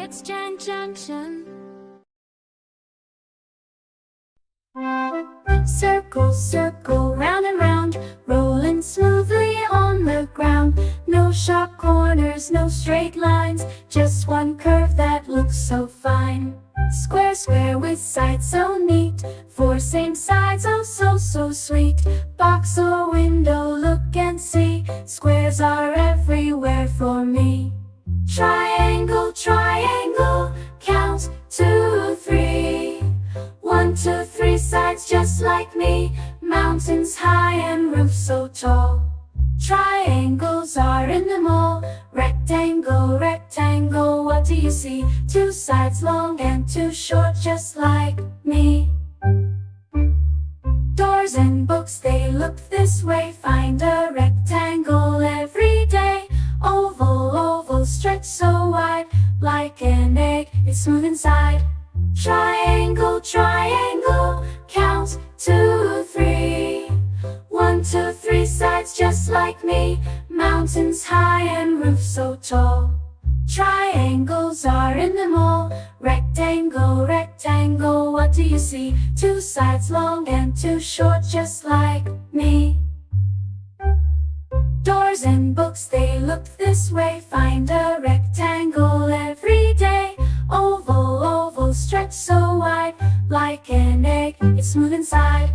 exchange junction. Circle, circle, round and round, rolling smoothly on the ground. No sharp corners, no straight lines, just one curve that looks so fine. Square, square with sides so neat, four same sides, oh so sweet. Box or window, look and see, squares are everywhere for me. Triangle, triangle, count 2, 3. 1, 2, 3 sides just like me, mountains high and roofs so tall. Triangles are in the mall. Rectangle, rectangle, what do you see? 2 sides long and 2 short just like me. Doors and books, they look this way. Find a rectangle every day. Oval, oval, stretch so wide, like an egg, it's smooth inside. Triangle, triangle, count 2, 3. 1, 2, 3 sides just like me, mountains high and roofs so tall. Triangles are in the mall. Rectangle, rectangle, what do you see? 2 sides long and 2 short just like me. Doors and books, they look this way. Find a rectangle every day. Oval, oval, stretch so wide, like an egg, it's smooth inside.